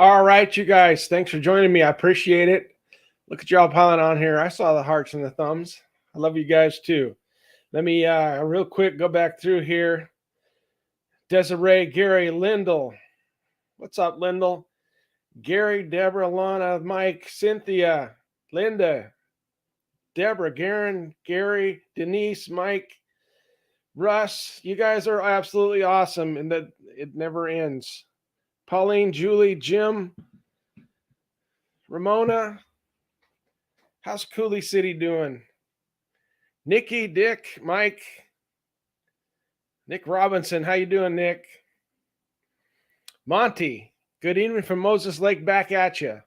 All right, you guys. Thanks for joining me. I appreciate it. Look at y'all piling on here. I saw the hearts and the thumbs. I love you guys too. Let me real quick go back through here. Desiree, Gary, Lyndall. What's up, Lyndall? Gary, Deborah, Lana, Mike, Cynthia, Linda, Deborah, Garen, Gary, Denise, Mike, Russ. You guys are absolutely awesome, and that it never ends. Pauline, Julie, Jim, Ramona. How's Cooley City doing? Nikki, Dick, Mike, Nick Robinson. How you doing, Nick? Monty, good evening from Moses Lake, back at you.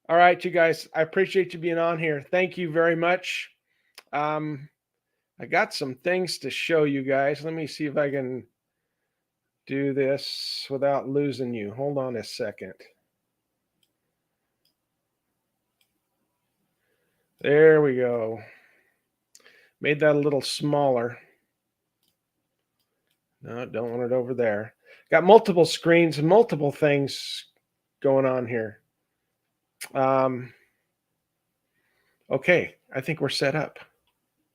All right, you guys, I appreciate you being on here. Thank you very much. I got some things to show you guys. Let me see if I can do this without losing you. Hold on a second. There we go. Made that a little smaller. No, don't want it over there. Got multiple screens and multiple things going on here. Okay, I think we're set up.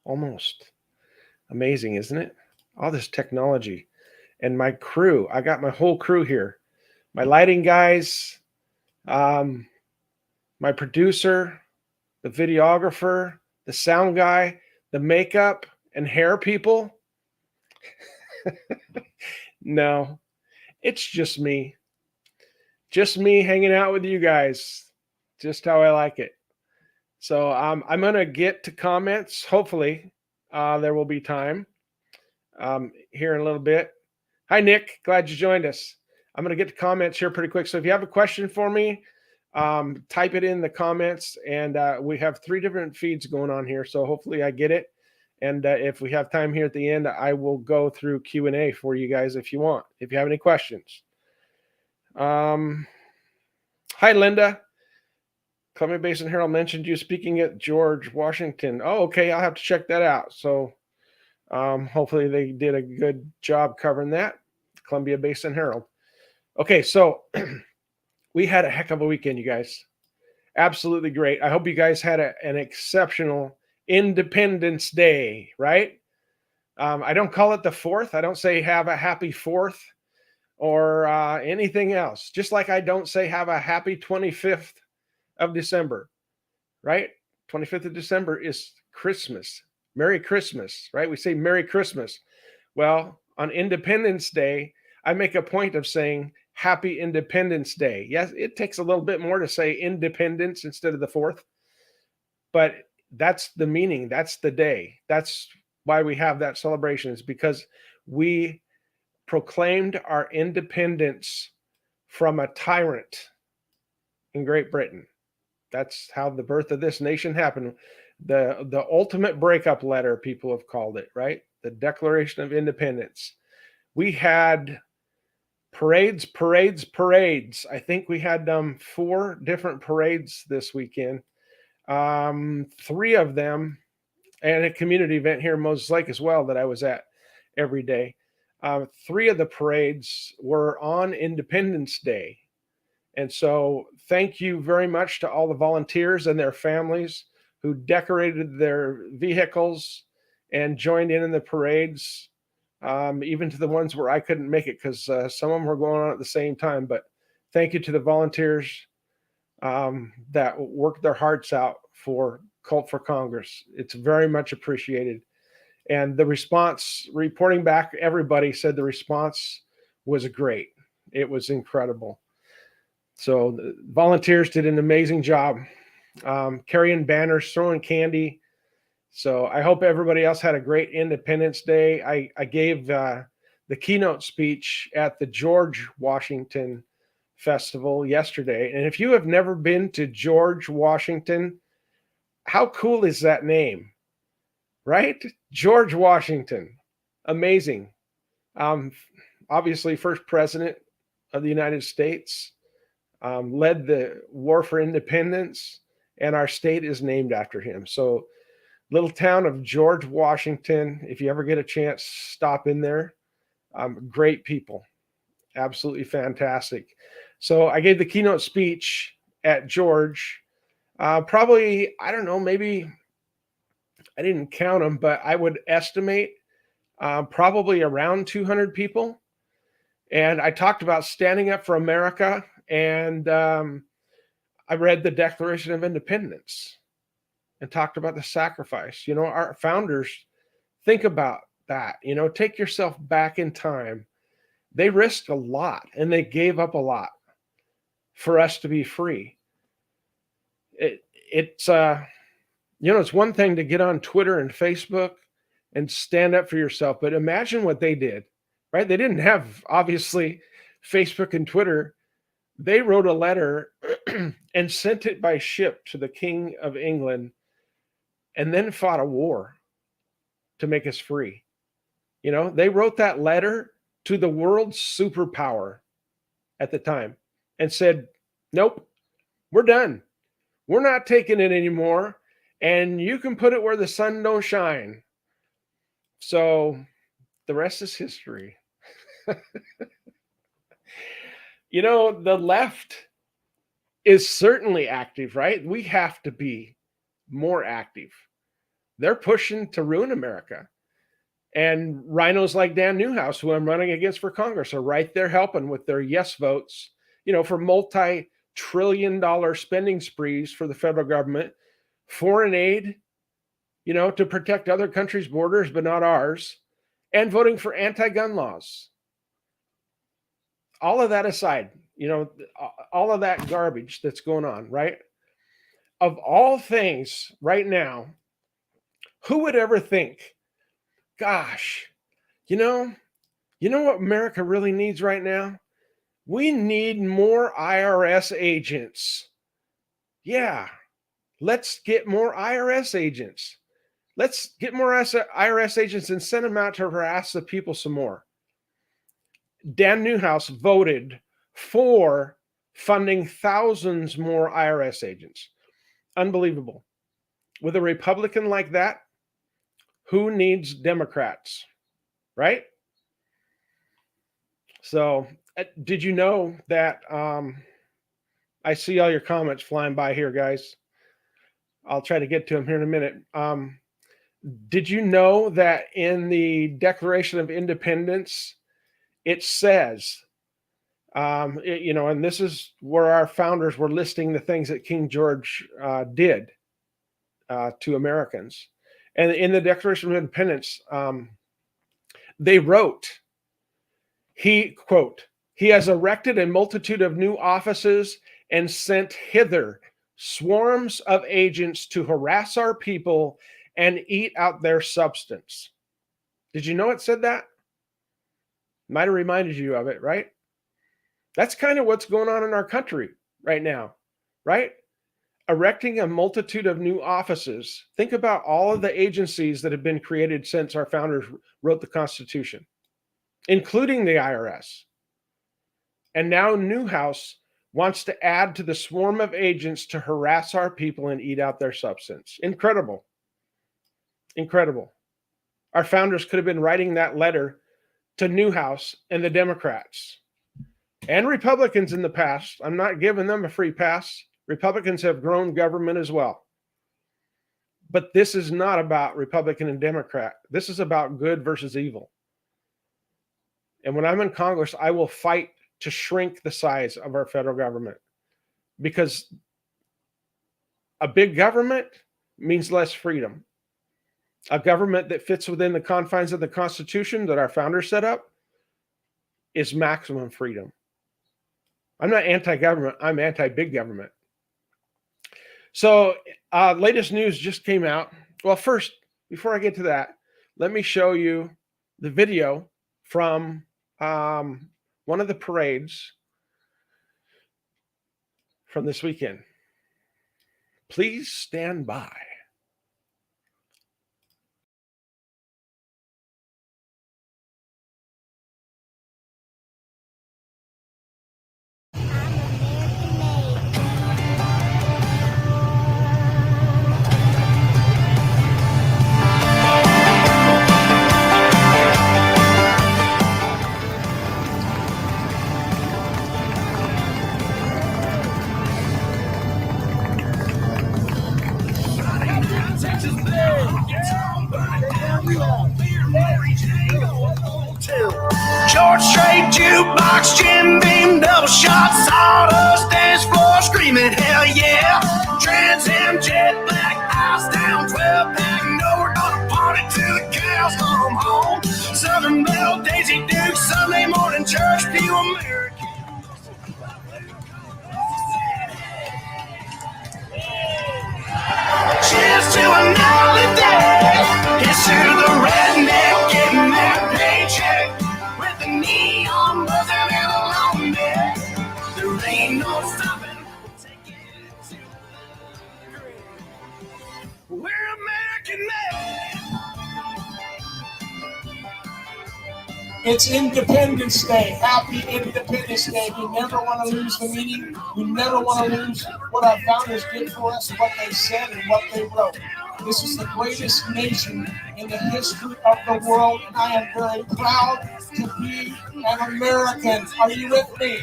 Almost. Amazing, isn't it? All this technology. And my crew. I got my whole crew here. My lighting guys, my producer, the videographer, the sound guy, the makeup and hair people. No, it's just me. Just me hanging out with you guys. Just how I like it. So I'm going to get to comments. Hopefully, there will be time here in a little bit. Hi, Nick. Glad you joined us. I'm going to get to comments here pretty quick. So if you have a question for me, type it in the comments. And we have 3 different feeds going on here. So hopefully I get it. And if we have time here at the end, I will go through Q&A for you guys if you want, if you have any questions. Hi, Linda. Columbia Basin Herald mentioned you speaking at George Washington. Oh, okay. I'll have to check that out. So hopefully they did a good job covering that. Columbia Basin Herald. Okay, so we had a heck of a weekend, you guys. Absolutely great. I hope you guys had an exceptional Independence Day, right? I don't call it the 4th. I don't say have a happy 4th or anything else. Just like I don't say have a happy 25th of December, right? 25th of December is Christmas. Merry Christmas, right? We say Merry Christmas. Well, on Independence Day, I make a point of saying Happy Independence Day. Yes, it takes a little bit more to say independence instead of the 4th, but that's the meaning. That's the day. That's why we have that celebration, is because we proclaimed our independence from a tyrant in Great Britain. That's how the birth of this nation happened. The ultimate breakup letter, people have called it, right? The Declaration of Independence. We had parades. I think we had 4 different parades this weekend. 3 of them, and a community event here in Moses Lake as well that I was at every day. 3 of the parades were on Independence Day. And so thank you very much to all the volunteers and their families who decorated their vehicles and joined in the parades, even to the ones where I couldn't make it because some of them were going on at the same time. But thank you to the volunteers that worked their hearts out for Cult for Congress. It's very much appreciated. And the response, reporting back, everybody said the response was great. It was incredible. So the volunteers did an amazing job carrying banners, throwing candy. So I hope everybody else had a great Independence Day. I gave the keynote speech at the George Washington Festival yesterday. And if you have never been to George Washington, how cool is that name, right? George Washington. Amazing. Obviously, first president of the United States. Led the war for independence, and our state is named after him. So little town of George Washington, if you ever get a chance, stop in there. Great people. Absolutely fantastic. So I gave the keynote speech at George. Probably, I don't know, maybe I didn't count them, but I would estimate probably around 200 people. And I talked about standing up for America, and I read the Declaration of Independence and talked about the sacrifice. You know, our founders, think about that. You know, take yourself back in time. They risked a lot and they gave up a lot for us to be free. It's you know, it's one thing to get on Twitter and Facebook and stand up for yourself, but imagine what they did, right? They didn't have, obviously, Facebook and Twitter. They wrote a letter and sent it by ship to the King of England and then fought a war to make us free. You know, they wrote that letter to the world's superpower at the time and said, nope, we're done. We're not taking it anymore. And you can put it where the sun don't shine. So the rest is history. You know, the left is certainly active, right? We have to be more active. They're pushing to ruin America. And rhinos like Dan Newhouse, who I'm running against for Congress, are right there helping with their yes votes, you know, for multi-trillion-dollar spending sprees for the federal government, foreign aid, you know, to protect other countries' borders, but not ours, and voting for anti-gun laws. All of that aside, you know, all of that garbage that's going on, right? Of all things right now, who would ever think, gosh, you know what America really needs right now? We need more IRS agents. Yeah, let's get more IRS agents. Let's get more IRS agents and send them out to harass the people some more. Dan Newhouse voted for funding thousands more IRS agents. Unbelievable. With a Republican like that, who needs Democrats, right? So, did you know that I see all your comments flying by here, guys. I'll try to get to them here in a minute. Did you know that in the Declaration of Independence, it says, you know, and this is where our founders were listing the things that King George did to Americans. And in the Declaration of Independence, they wrote, quote, he has erected a multitude of new offices and sent hither swarms of agents to harass our people and eat out their substance. Did you know it said that? Might have reminded you of it, right? That's kind of what's going on in our country right now, right? Erecting a multitude of new offices. Think about all of the agencies that have been created since our founders wrote the Constitution, including the IRS. And now Newhouse wants to add to the swarm of agents to harass our people and eat out their substance. Incredible. Incredible. Our founders could have been writing that letter to Newhouse and the Democrats and Republicans in the past. I'm not giving them a free pass. Republicans have grown government as well. But this is not about Republican and Democrat. This is about good versus evil. And when I'm in Congress, I will fight to shrink the size of our federal government, because a big government means less freedom. A government that fits within the confines of the Constitution that our founders set up is maximum freedom. I'm not anti-government. I'm anti-big government. So latest news just came out. Well, first, before I get to that, let me show you the video from one of the parades from this weekend. Please stand by. George Strait, jukebox, Jim Beam, double shot, sawdust, dance floor, screaming, hell yeah. Trans Am, jet black, ice down, 12-pack, no, we're gonna party till the cows come home. Southern Belle, Daisy Duke, Sunday morning church, few American. Cheers to another day. Here's to the redneck getting that paycheck with the neon buzzing and a long neck. There ain't no stopping. We'll take it to the grave. We're American made. It's Independence Day. Happy Independence Day. We never want to lose the meaning. We never want to lose what our founders did for us, what they said, and what they wrote. This is the greatest nation in the history of the world, and I am very proud to be an American. Are you with me?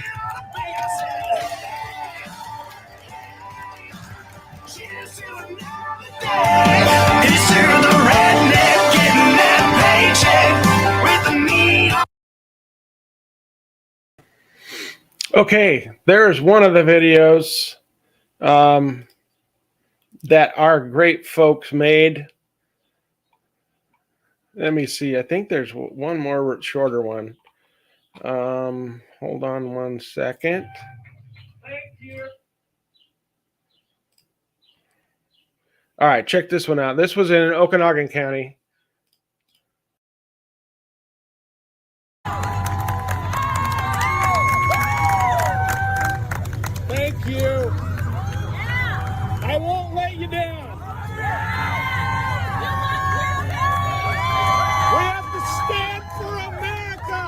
Here's to the redneck getting that paycheck with the neon. Okay, there's one of the videos that our great folks made. Let me see. I think there's one more shorter one. Hold on one second. Thank you. All right, check this one out. This was in Okanagan County. Thank you. I won't let you down. We have to stand for America.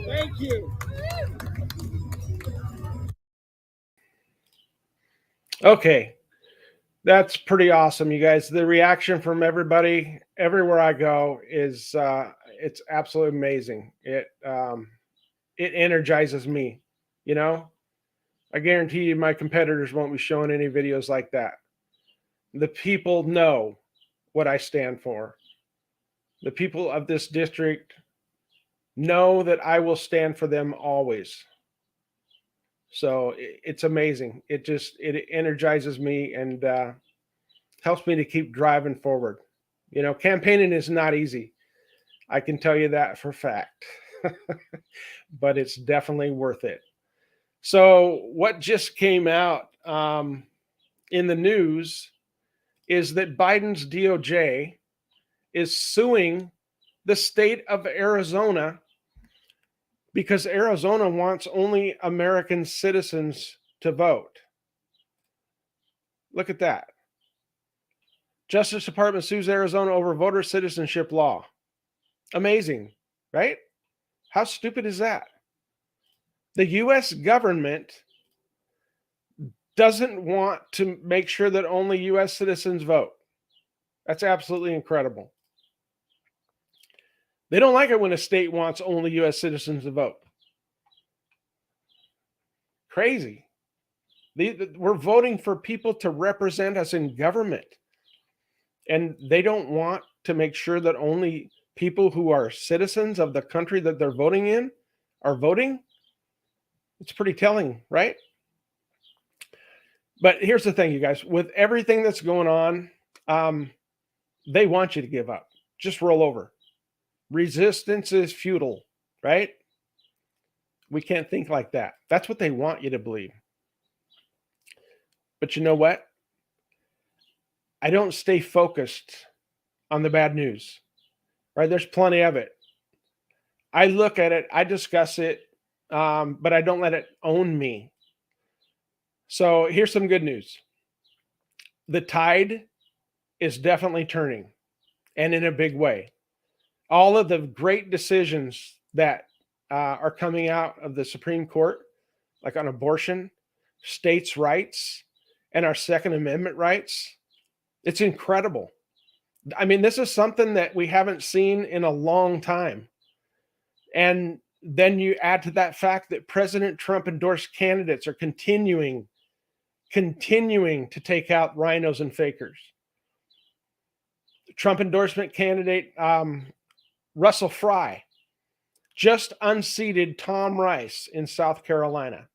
Thank you. Okay. That's pretty awesome, you guys. The reaction from everybody everywhere I go is it's absolutely amazing. It energizes me, you know. I guarantee you my competitors won't be showing any videos like that. The people know what I stand for. The people of this district know that I will stand for them always. So it's amazing. It energizes me and helps me to keep driving forward. You know, campaigning is not easy. I can tell you that for a fact, but it's definitely worth it. So what just came out in the news is that Biden's DOJ is suing the state of Arizona because Arizona wants only American citizens to vote. Look at that. Justice Department sues Arizona over voter citizenship law. Amazing, right? How stupid is that? The U.S. government doesn't want to make sure that only U.S. citizens vote. That's absolutely incredible. They don't like it when a state wants only U.S. citizens to vote. Crazy. We're voting for people to represent us in government. And they don't want to make sure that only people who are citizens of the country that they're voting in are voting. It's pretty telling, right? But here's the thing, you guys. With everything that's going on, they want you to give up. Just roll over. Resistance is futile, right? We can't think like that. That's what they want you to believe. But you know what? I don't stay focused on the bad news, right? There's plenty of it. I look at it, I discuss it, but I don't let it own me. So here's some good news. The tide is definitely turning, and in a big way. All of the great decisions that are coming out of the Supreme Court, like on abortion, states' rights, and our Second Amendment rights, it's incredible. I mean, this is something that we haven't seen in a long time. And then you add to that fact that President Trump endorsed candidates are continuing continuing to take out rhinos and fakers. Trump endorsement candidate Russell Fry just unseated Tom Rice in South Carolina.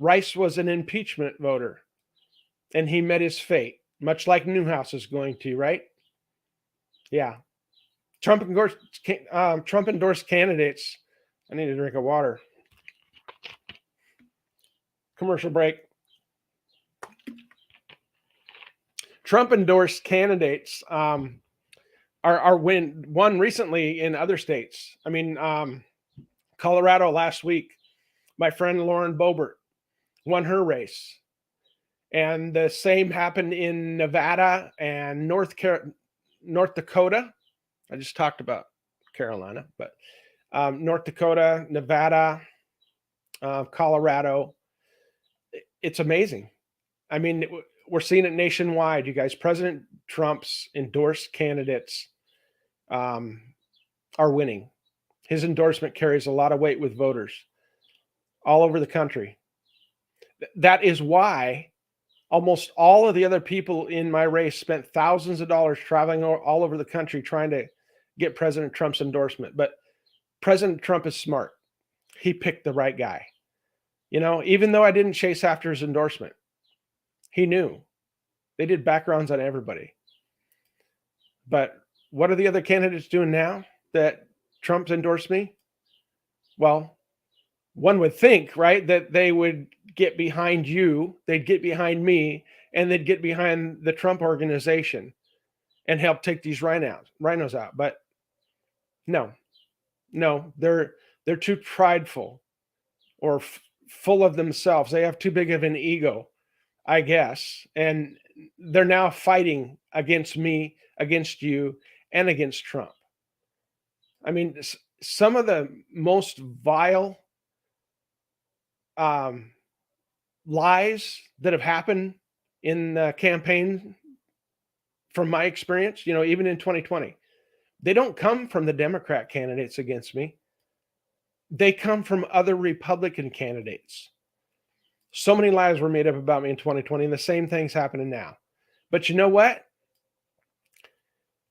Rice was an impeachment voter, and he met his fate, much like Newhouse is going to, right? Yeah. Trump endorsed candidates. I need a drink of water. Commercial break. Trump endorsed candidates are won recently in other states. I mean, Colorado last week, my friend Loren won her race. And the same happened in Nevada and North Dakota. I just talked about Carolina, but North Dakota, Nevada, Colorado. It's amazing. I mean, we're seeing it nationwide, you guys. President Trump's endorsed candidates are winning. His endorsement carries a lot of weight with voters all over the country. That is why almost all of the other people in my race spent thousands of dollars traveling all over the country trying to get President Trump's endorsement. But President Trump is smart. He picked the right guy. You know, even though I didn't chase after his endorsement, he knew. They did backgrounds on everybody. But what are the other candidates doing now that Trump's endorsed me? Well, one would think, right, that they would get behind you, they'd get behind me, and they'd get behind the Trump organization and help take these rhinos out. But no, they're too prideful or full of themselves. They have too big of an ego, I guess. And they're now fighting against me, against you, and against Trump. I mean, some of the most vile lies that have happened in the campaign, from my experience, you know, even in 2020, they don't come from the Democrat candidates against me. They come from other Republican candidates. So many lies were made up about me in 2020, and the same thing's happening now. But you know what?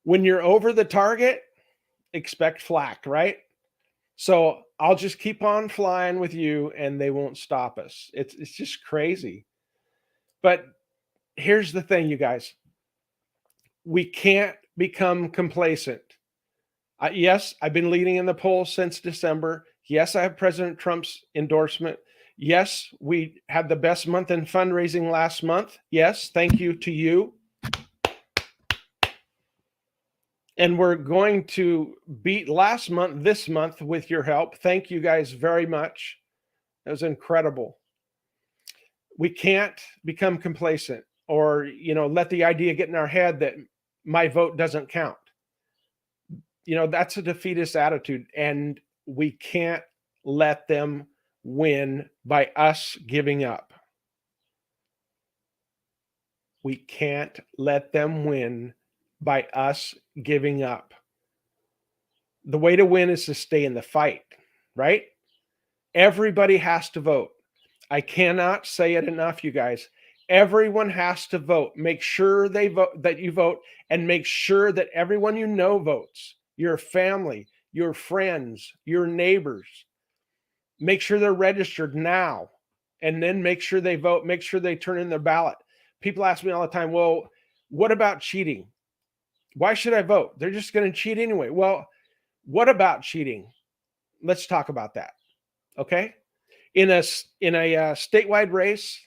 When you're over the target, expect flack, right? So I'll just keep on flying with you and they won't stop us. It's just crazy. But here's the thing, you guys. We can't become complacent. Yes, I've been leading in the polls since December. Yes, I have President Trump's endorsement. Yes, we had the best month in fundraising last month. Yes, thank you to you. And we're going to beat last month, this month, with your help. Thank you guys very much. That was incredible. We can't become complacent or, you know, let the idea get in our head that my vote doesn't count. You know, that's a defeatist attitude, and we can't let them win by us giving up. We can't let them win by us giving up. The way to win is to stay in the fight, right? Everybody has to vote. I cannot say it enough, you guys. Everyone has to vote. Make sure they vote, that you vote, and make sure that everyone you know votes. Your family, your friends, your neighbors. Make sure they're registered now, and then make sure they vote. Make sure they turn in their ballot. People ask me all the time, well, what about cheating? Why should I vote? They're just going to cheat anyway. Well, what about cheating? Let's talk about that. Okay. In a statewide race,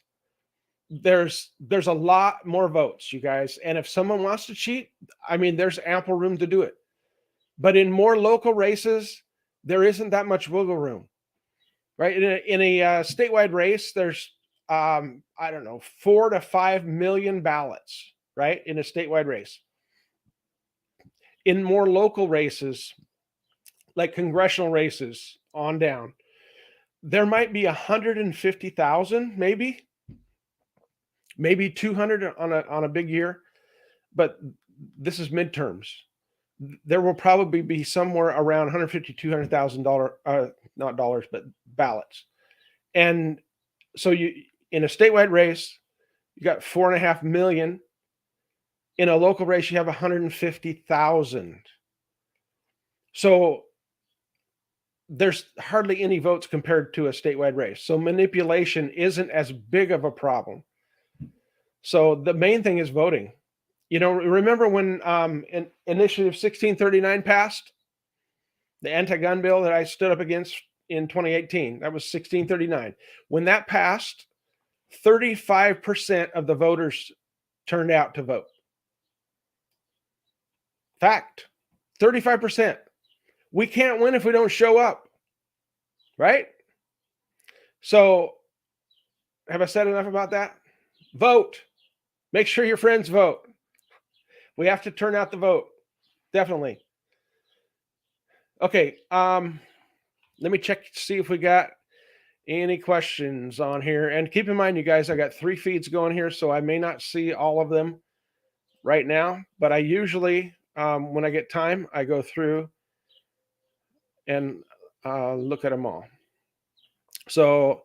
there's a lot more votes, you guys. And if someone wants to cheat, I mean, there's ample room to do it. But in more local races, there isn't that much wiggle room, right? In a statewide race, there's, I don't know, 4 to 5 million ballots, right? In a statewide race. In more local races, like congressional races on down, there might be 150,000, maybe 200 on a big year, but this is midterms. There will probably be somewhere around 150, $200,000, not dollars, but ballots. And so in a statewide race, you got 4.5 million. In a local race, you have 150,000. So there's hardly any votes compared to a statewide race. So manipulation isn't as big of a problem. So the main thing is voting. Remember when Initiative 1639 passed? The anti-gun bill that I stood up against in 2018. That was 1639. When that passed, 35% of the voters turned out to vote. Fact. 35%. We can't win if we don't show up. Right? So, have I said enough about that? Vote. Make sure your friends vote. We have to turn out the vote. Definitely. Okay. Let me check to see if we got any questions on here. And keep in mind, you guys, I got 3 feeds going here, so I may not see all of them right now. But I usually, when I get time, I go through and look at them all. So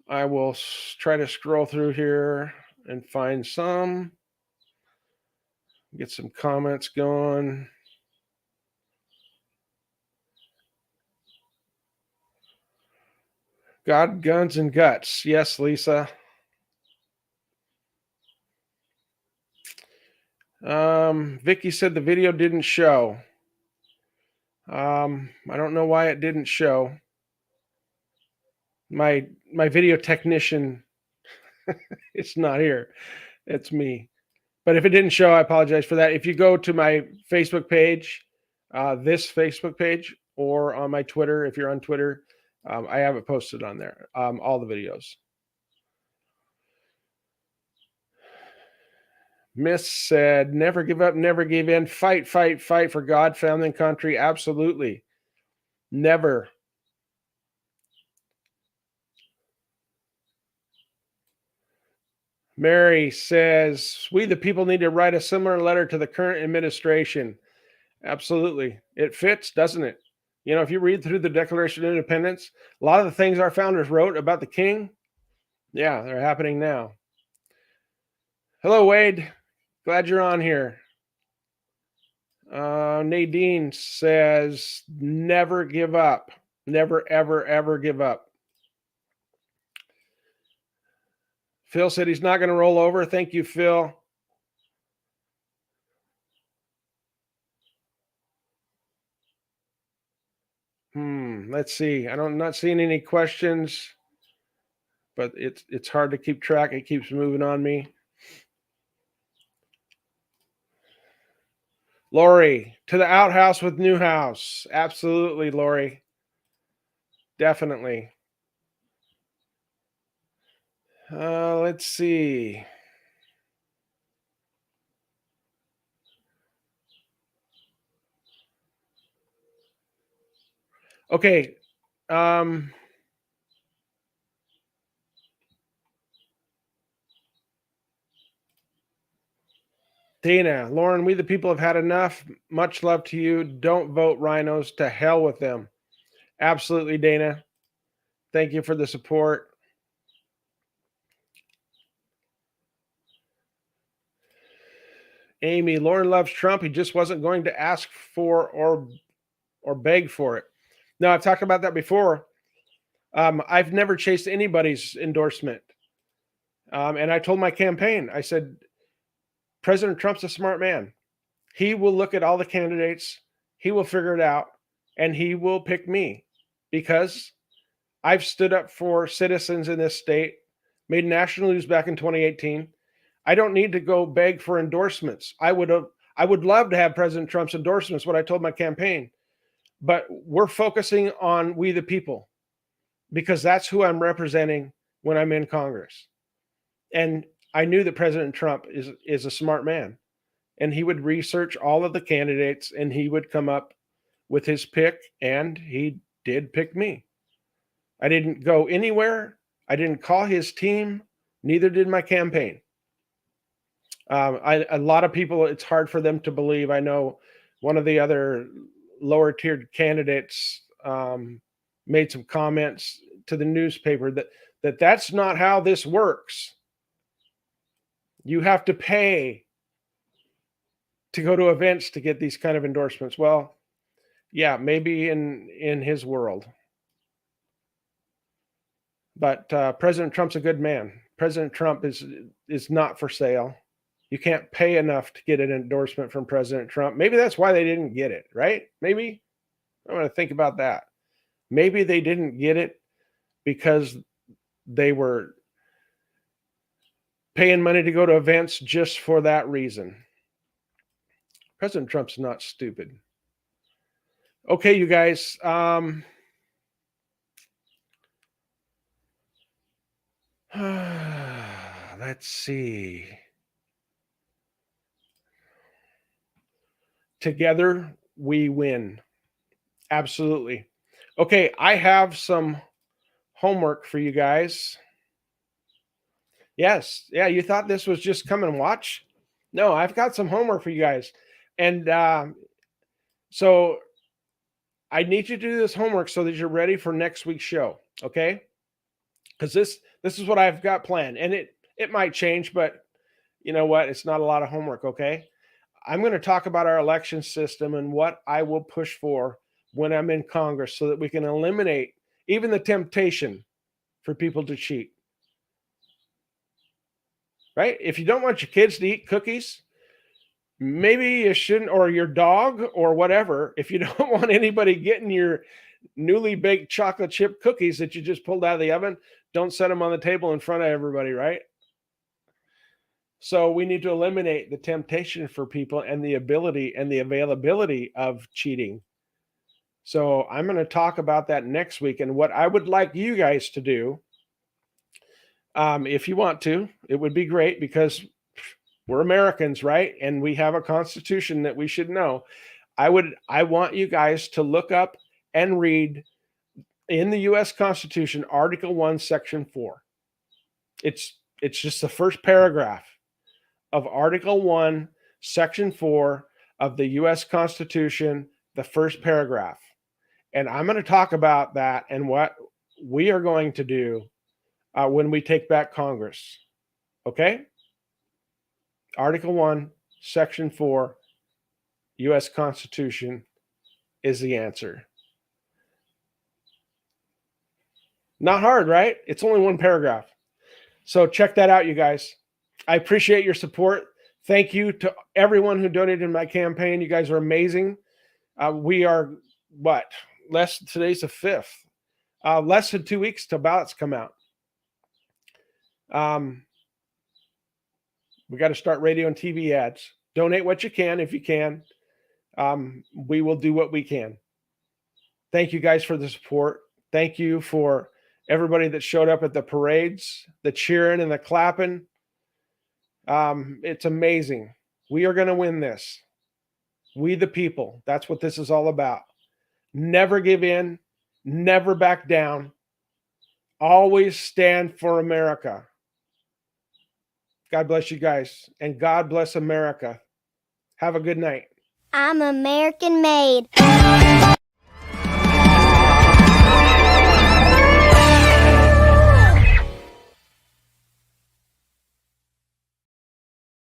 I will try to scroll through here and find some. Get some comments going. God, guns, and guts. Yes, Lisa. Vicky said the video didn't show. I don't know why it didn't show. My video technician, it's not here. It's me. But if it didn't show, I apologize for that. If you go to my Facebook page, this Facebook page, or on my Twitter, if you're on Twitter, I have it posted on there, all the videos. Miss said, never give up, never give in. Fight, fight, fight for God, family, and country. Absolutely. Never. Mary says, we the people need to write a similar letter to the current administration. Absolutely. It fits, doesn't it? If you read through the Declaration of Independence, a lot of the things our founders wrote about the king, yeah, they're happening now. Hello, Wade. Glad you're on here. Nadine says, never give up. Never, ever, ever give up. Phil said he's not going to roll over. Thank you, Phil. Let's see. I'm not seeing any questions, but it's hard to keep track. It keeps moving on me. Lori, to the outhouse with Newhouse. Absolutely, Lori. Definitely. Let's see. Okay. Dana, Loren, we the people have had enough. Much love to you. Don't vote rhinos. To hell with them. Absolutely, Dana. Thank you for the support. Amy, Loren loves Trump. He just wasn't going to ask for or beg for it. Now, I've talked about that before. I've never chased anybody's endorsement. And I told my campaign, I said, President Trump's a smart man. He will look at all the candidates. He will figure it out. And he will pick me because I've stood up for citizens in this state, made national news back in 2018. I don't need to go beg for endorsements. I would love to have President Trump's endorsements, what I told my campaign. But we're focusing on we the people because that's who I'm representing when I'm in Congress. And I knew that President Trump is a smart man, and he would research all of the candidates and he would come up with his pick, and he did pick me. I didn't go anywhere. I didn't call his team. Neither did my campaign. A lot of people, it's hard for them to believe. I know one of the other lower tiered candidates made some comments to the newspaper that that's not how this works. You have to pay to go to events to get these kind of endorsements. Well, yeah, maybe in his world. But President Trump's a good man. President Trump is not for sale. You can't pay enough to get an endorsement from President Trump. Maybe that's why they didn't get it, right? Maybe. I'm going to think about that. Maybe they didn't get it because they were paying money to go to events just for that reason. President Trump's not stupid. Okay, you guys. Let's see. Together we win. Absolutely. Okay, I have some homework for you guys. Yes. Yeah, you thought this was just come and watch? No, I've got some homework for you guys. And so I need you to do this homework so that you're ready for next week's show, okay? Because this is what I've got planned. And it might change, but you know what? It's not a lot of homework, okay? I'm going to talk about our election system and what I will push for when I'm in Congress so that we can eliminate even the temptation for people to cheat. Right? If you don't want your kids to eat cookies, maybe you shouldn't, or your dog or whatever. If you don't want anybody getting your newly baked chocolate chip cookies that you just pulled out of the oven, don't set them on the table in front of everybody, right? So we need to eliminate the temptation for people and the ability and the availability of cheating. So I'm going to talk about that next week. And what I would like you guys to do, if you want to, it would be great because we're Americans, right? And we have a constitution that we should know. I want you guys to look up and read in the U.S. Constitution, Article 1, Section 4. It's just the first paragraph of Article 1, Section 4 of the U.S. Constitution, the first paragraph. And I'm going to talk about that and what we are going to do when we take back Congress. Okay? Article 1, Section 4, U.S. Constitution is the answer. Not hard, right? It's only one paragraph. So check that out, you guys. I appreciate your support. Thank you to everyone who donated in my campaign. You guys are amazing. We are, today's the 5th. Less than 2 weeks till ballots come out. We got to start radio and TV ads. Donate what you can if you can. We will do what we can. Thank you guys for the support. Thank you for everybody that showed up at the parades, the cheering and the clapping. It's amazing. We are going to win this. We the people. That's what this is all about. Never give in. Never back down. Always stand for America. God bless you guys. And God bless America. Have a good night. I'm American made.